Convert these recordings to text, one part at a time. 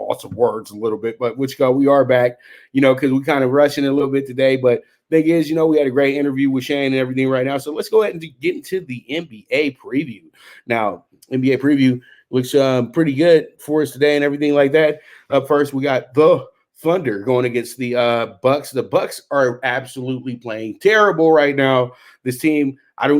loss of words a little bit, but we are back, because we kind of rushing a little bit today. But thing is, we had a great interview with Shane and everything right now. So let's go ahead and get into the NBA preview. Now, NBA preview looks pretty good for us today and everything like that. Up first, we got the Thunder going against the Bucks. The Bucks are absolutely playing terrible right now. This team, do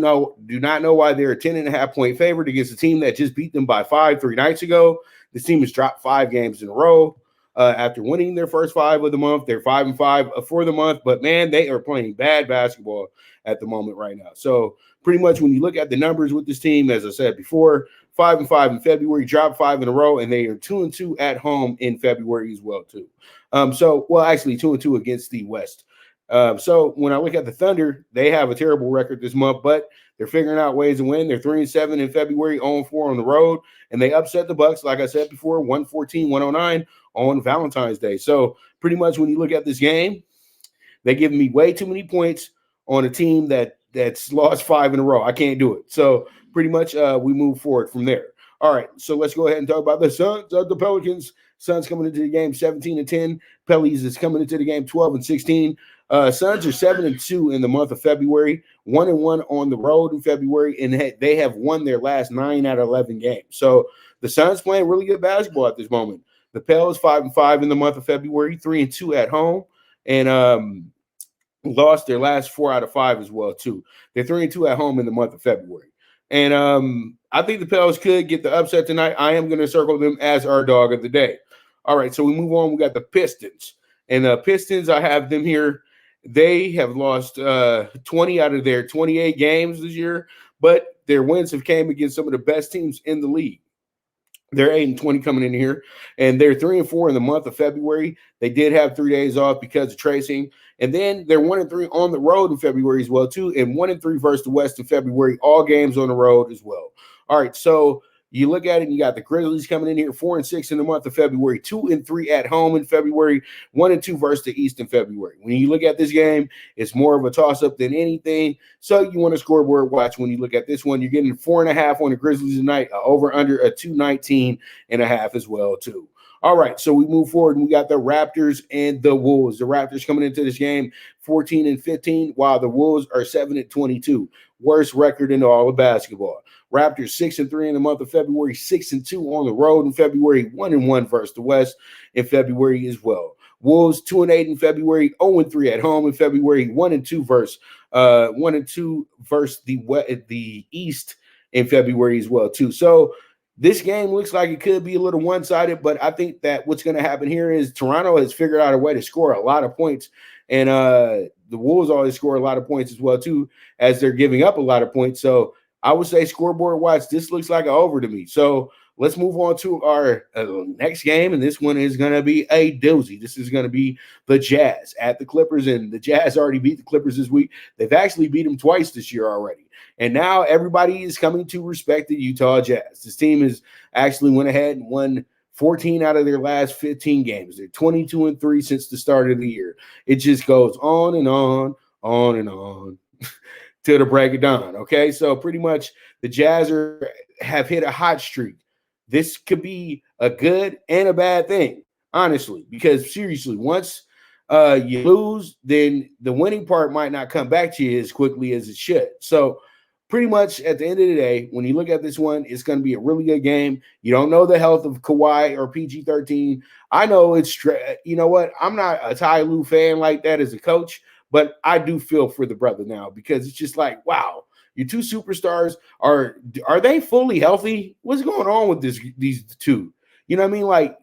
not know why they're a 10.5-point favorite against a team that just beat them by 5 3 nights ago. This team has dropped 5 games in a row after winning their first 5 of the month. They're 5-5 for the month, but man, they are playing bad basketball at the moment right now. So pretty much when you look at the numbers with this team, as I said before, 5-5 in February, dropped 5 in a row, and they are 2-2 at home in February as well too. Actually 2-2 against the West. So when I look at the Thunder, they have a terrible record this month, but they're figuring out ways to win. They're 3-7 in February, 0-4 on the road, and they upset the Bucks, like I said before, 114-109 on Valentine's Day. So pretty much when you look at this game, they give me way too many points on a team that's lost 5 in a row. I can't do it. So pretty much we move forward from there. All right, so let's go ahead and talk about the Suns of the Pelicans. Suns coming into the game 17-10. Pelicans is coming into the game 12-16. Suns are 7-2 in the month of February, 1-1 on the road in February, and they have won their last 9 out of 11 games. So the Suns playing really good basketball at this moment. The Pels 5-5 in the month of February, 3-2 at home, and lost their last 4 out of 5 as well too. They're 3-2 at home in the month of February. And I think the Pels could get the upset tonight. I am going to circle them as our dog of the day. All right, so we move on. We got the Pistons. And the Pistons, I have them here. They have lost 20 out of their 28 games this year, but their wins have came against some of the best teams in the league. They're 8-20 coming in here, and they're 3-4 in the month of February. They did have 3 days off because of tracing, and then they're 1-3 on the road in February as well too, and 1-3 versus the West in February. All games on the road as well. All right, so you look at it, and you got the Grizzlies coming in here 4-6 in the month of February, 2-3 at home in February, 1-2 versus the East in February. When you look at this game, it's more of a toss-up than anything. So you want a scoreboard watch when you look at this one. You're getting 4.5 on the Grizzlies tonight, over under a 219.5 as well too. All right, so we move forward, and we got the Raptors and the Wolves. The Raptors coming into this game 14-15, while the Wolves are 7-22. Worst record in all of basketball. Raptors 6-3 in the month of February, 6-2 on the road in February, 1-1 versus the West in February as well. Wolves 2-8 in February, 0-3 at home in February, 1-2 versus the East in February as well too. So this game looks like it could be a little one-sided, but I think that what's going to happen here is Toronto has figured out a way to score a lot of points, and the Wolves always score a lot of points as well too, as they're giving up a lot of points. So I would say scoreboard watch, this looks like an over to me. So let's move on to our next game, and this one is going to be a doozy. This is going to be the Jazz at the Clippers, and the Jazz already beat the Clippers this week. They've actually beat them twice this year already. And now everybody is coming to respect the Utah Jazz. This team has actually went ahead and won 14 out of their last 15 games. They're 22-3 since the start of the year. It just goes on and on and on till the break of dawn, okay? So pretty much the Jazz have hit a hot streak. This could be a good and a bad thing, honestly, because seriously, once you lose, then the winning part might not come back to you as quickly as it should. So pretty much at the end of the day, when you look at this one, it's going to be a really good game. You don't know the health of Kawhi or PG-13. I know you know what? I'm not a Ty Lue fan like that as a coach, but I do feel for the brother now, because it's just like, wow, your two superstars, are they fully healthy? What's going on with these two? You know what I mean? Like,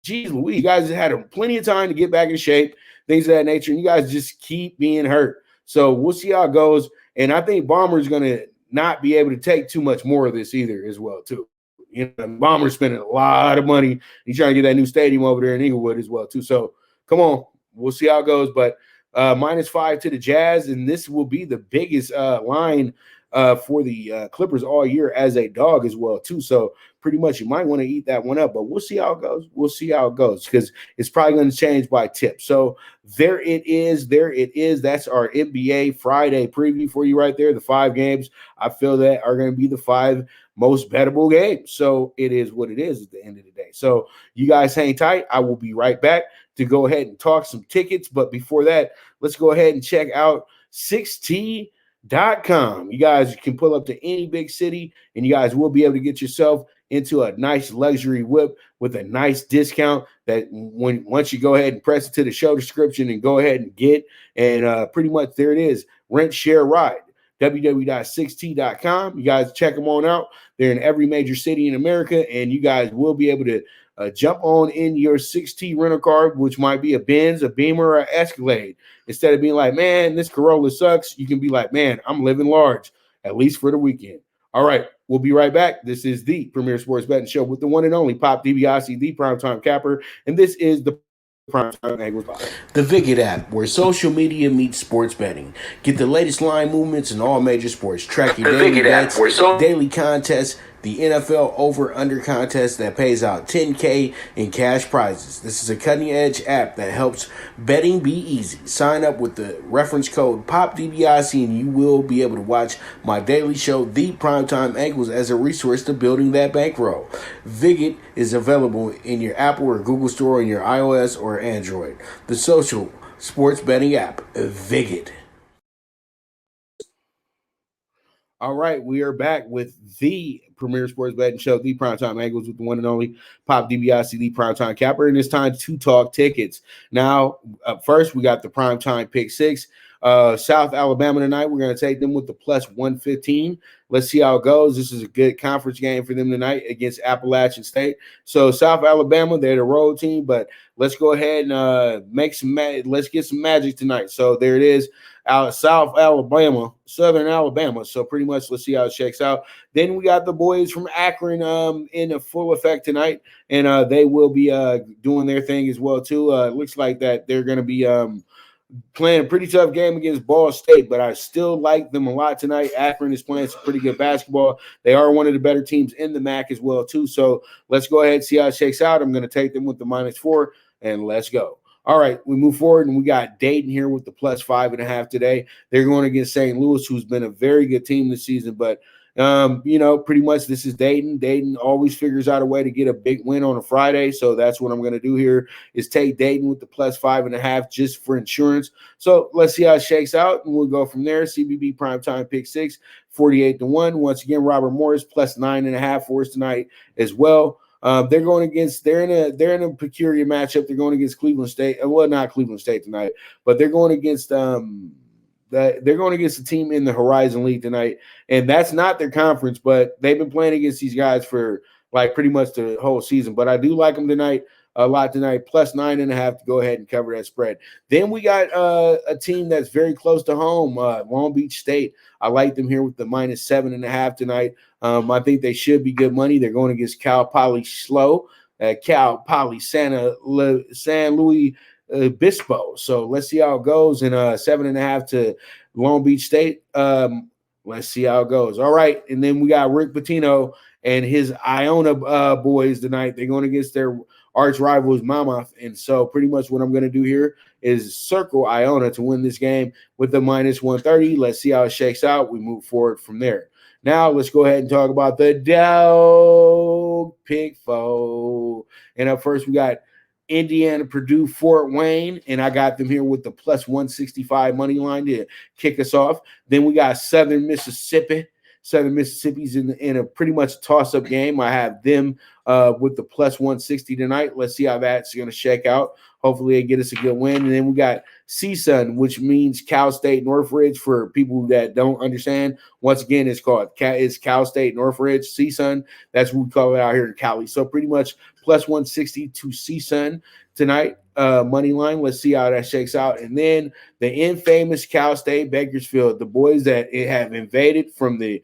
geez Louise, you guys had plenty of time to get back in shape, things of that nature, and you guys just keep being hurt. So we'll see how it goes. And I think Bomber's going to not be able to take too much more of this either as well, too. You know, Bomber's spending a lot of money. He's trying to get that new stadium over there in Inglewood as well, too. So come on. We'll see how it goes. But -5 to the Jazz, and this will be the biggest line for the Clippers all year as a dog as well too. So pretty much you might want to eat that one up, but we'll see how it goes. We'll see how it goes because it's probably going to change by tip. So there it is. There it is. That's our NBA Friday preview for you right there. The 5 games I feel that are going to be the 5 most bettable games. So it is what it is at the end of the day. So you guys hang tight. I will be right back to go ahead and talk some tickets. But before that, let's go ahead and check out Sixt.com. You guys can pull up to any big city and you guys will be able to get yourself into a nice luxury whip with a nice discount that once you go ahead and press it to the show description and go ahead and get, and pretty much there it is. Rent, share, ride. www.sixt.com. You guys check them on out. They're in every major city in America, and you guys will be able to jump on in your Sixt rental car, which might be a Benz, a Beamer, or an Escalade. Instead of being like, man, this Corolla sucks, you can be like, man, I'm living large, at least for the weekend. All right, we'll be right back. This is the Premier Sports Betting Show with the one and only Pop DiBiase, the Primetime Capper, and this is the Primetime Angles Live. The Viget app, where social media meets sports betting. Get the latest line movements in all major sports. Track your daily bets, daily contests, the NFL over-under contest that pays out $10K in cash prizes. This is a cutting-edge app that helps betting be easy. Sign up with the reference code POPDBIC and you will be able to watch my daily show, The Primetime Angles, as a resource to building that bankroll. Viget is available in your Apple or Google Store on your iOS or Android. The social sports betting app, Viget. All right, we are back with the Premier Sports Betting Show, the Primetime Angles, with the one and only Pop DiBiase, the Primetime Capper, and it's time to talk tickets. Now, up first, we got the Primetime PK6. South Alabama tonight. We're going to take them with the plus 115. Let's see how it goes. This is a good conference game for them tonight against Appalachian State. So South Alabama, they're the road team, but let's go ahead and let's get some magic tonight. So there it is. South Alabama, Southern Alabama. So pretty much let's see how it checks out. Then we got the boys from Akron in a full effect tonight, and they will be doing their thing as well too. It looks like that they're going to be playing a pretty tough game against Ball State, but I still like them a lot tonight. Akron is playing some pretty good basketball. They are one of the better teams in the MAC as well too. So let's go ahead and see how it shakes out. I'm going to take them with the -4, and let's go. All right, we move forward, and we got Dayton here with the plus 5.5 today. They're going against St. Louis, who's been a very good team this season, but pretty much this is Dayton. Dayton always figures out a way to get a big win on a Friday, so that's what I'm going to do here is take Dayton with the plus 5.5 just for insurance. So let's see how it shakes out, and we'll go from there. CBB Primetime PK6, 48-1. Once again, Robert Morris plus 9.5 for us tonight as well. They're going against they're in a peculiar matchup. They're going against Cleveland State. Well, not Cleveland State tonight, but they're going against they're going against a team in the Horizon League tonight, and that's not their conference, but they've been playing against these guys for like pretty much the whole season. But I do like them tonight a lot tonight, plus 9.5 to go ahead and cover that spread. Then we got a team that's very close to home, Long Beach State. I like them here with the -7.5 tonight. I think they should be good money. They're going against Cal Poly Slow, Cal Poly San Luis Obispo. So let's see how it goes. And 7.5 to Long Beach State. Let's see how it goes. All right. And then we got Rick Pitino and his Iona boys tonight. They're going against their arch rivals, Monmouth. And so pretty much what I'm going to do here is circle Iona to win this game with the -130. Let's see how it shakes out. We move forward from there. Now let's go ahead and talk about the Dog PK4. And up first, we got Indiana, Purdue, Fort Wayne, and I got them here with the plus 165 money line to kick us off. Then we got Southern Mississippi. Southern Mississippi's in a pretty much toss-up game. I have them with the plus 160 tonight. Let's see how that's going to shake out. Hopefully they get us a good win. And then we got CSUN, which means Cal State Northridge for people that don't understand. Once again, it's Cal State Northridge, CSUN. That's what we call it out here in Cali. So pretty much plus 160 to CSUN tonight, money line. Let's see how that shakes out. And then the infamous Cal State Bakersfield, the boys that have invaded from the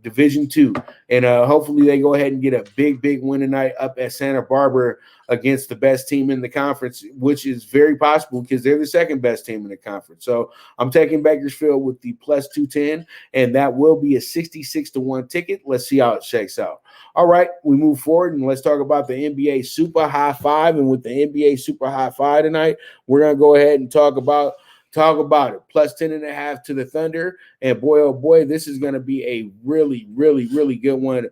Division II, and hopefully they go ahead and get a big win tonight up at Santa Barbara against the best team in the conference, which is very possible because they're the second best team in the conference. So I'm taking Bakersfield with the plus 210, and that will be a 66-1 ticket. Let's see how it shakes out. All right, we move forward, and let's talk about the NBA Super High Five. And with the NBA Super High Five tonight, we're going to go ahead and talk about it. Plus 10.5 to the Thunder. And boy, oh boy, this is going to be a really good one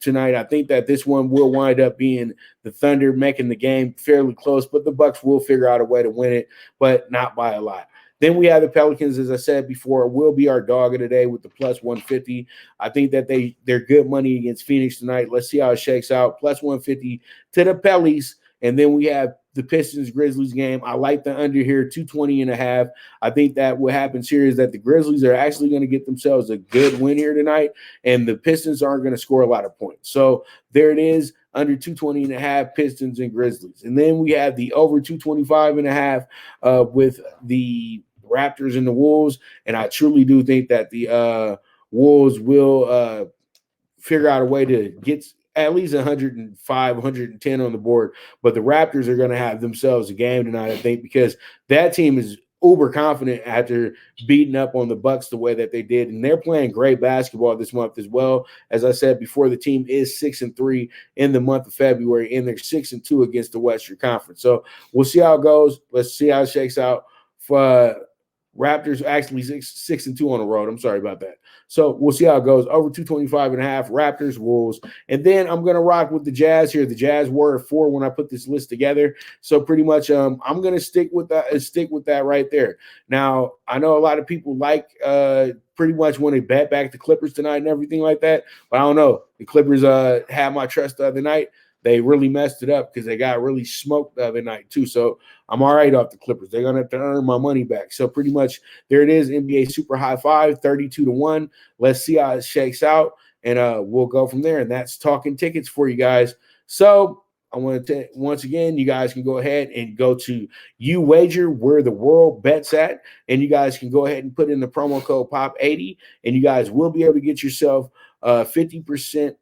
tonight. I think that this one will wind up being the Thunder making the game fairly close, but the Bucks will figure out a way to win it, but not by a lot. Then we have the Pelicans, as I said before, will be our dog of the day with the plus 150. I think that they're good money against Phoenix tonight. Let's see how it shakes out. Plus 150 to the Pellies. And then we have the Pistons Grizzlies game. I like the under here, 220.5. I think that what happens here is that the Grizzlies are actually going to get themselves a good win here tonight, and the Pistons aren't going to score a lot of points. So there it is, under 220.5, Pistons and Grizzlies. And then we have the over 225.5 with the Raptors and the Wolves, and I truly do think that the Wolves will figure out a way to get at least 105, 110 on the board, but the Raptors are going to have themselves a game tonight, I think, because that team is uber confident after beating up on the Bucks the way that they did, and they're playing great basketball this month as well. As I said before, the team is 6-3 in the month of February, and they're 6-2 against the Western Conference. So we'll see how it goes. Let's see how it shakes out for Raptors. Actually 6-2 on the road. I'm sorry about that. So we'll see how it goes. Over 225.5, Raptors, Wolves. And then I'm going to rock with the Jazz here. The Jazz were 4 when I put this list together. So pretty much I'm going to stick with that right there. Now, I know a lot of people like pretty much want to bet back the Clippers tonight and everything like that. But I don't know. The Clippers had my trust the other night. They really messed it up because they got really smoked the other night too. So I'm all right off the Clippers. They're going to have to earn my money back. So pretty much there it is, NBA Super High Five, 32-1. Let's see how it shakes out, and we'll go from there. And that's Talkin Tickets for you guys. So I want to once again, you guys can go ahead and go to YOUWAGER, where the world bets at, and you guys can go ahead and put in the promo code POP80, and you guys will be able to get yourself 50%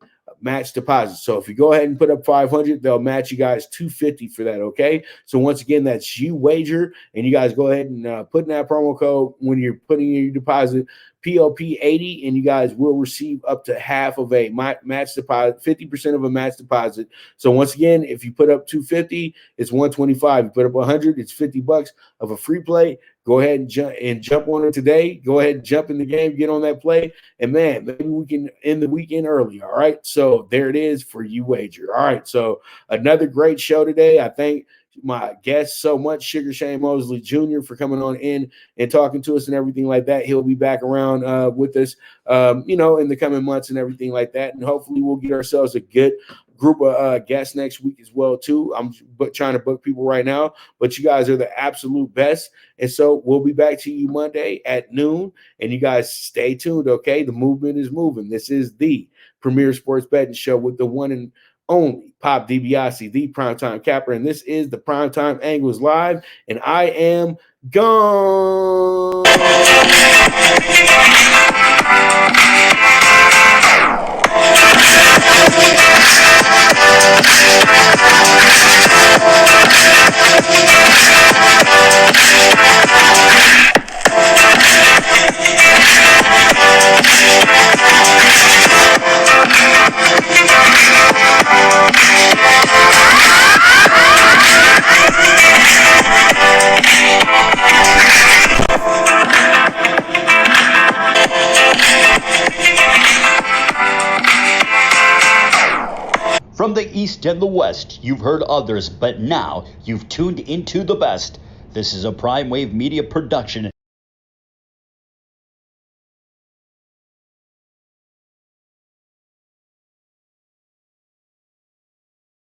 match deposit. So if you go ahead and put up 500, they'll match you guys 250 for that. Okay. So once again, that's YOUWAGER, and you guys go ahead and put in that promo code when you're putting in your deposit, POP80, and you guys will receive up to half of a match deposit, 50% of a match deposit. So once again, if you put up 250, it's 125. You put up 100, it's $50 of a free play. Go ahead and jump on it today. Go ahead and jump in the game, get on that play, and man, maybe we can end the weekend early. All right. So there it is for YOUWAGER. All right. So another great show today. I thank my guest so much, Sugar Shane Mosley Jr., for coming on in and talking to us and everything like that. He'll be back around with us, in the coming months and everything like that. And hopefully we'll get ourselves a good group of guests next week as well too. I'm trying to book people right now, but you guys are the absolute best. And so we'll be back to you Monday at noon, and you guys stay tuned. Okay. The movement is moving. This is the premier sports betting show with the one and only Pop DiBiase, the primetime capper. And this is the Primetime Angles Live, and I am gone. From the East and the West, you've heard others, but now you've tuned into the best. This is a PrimeWave Media production.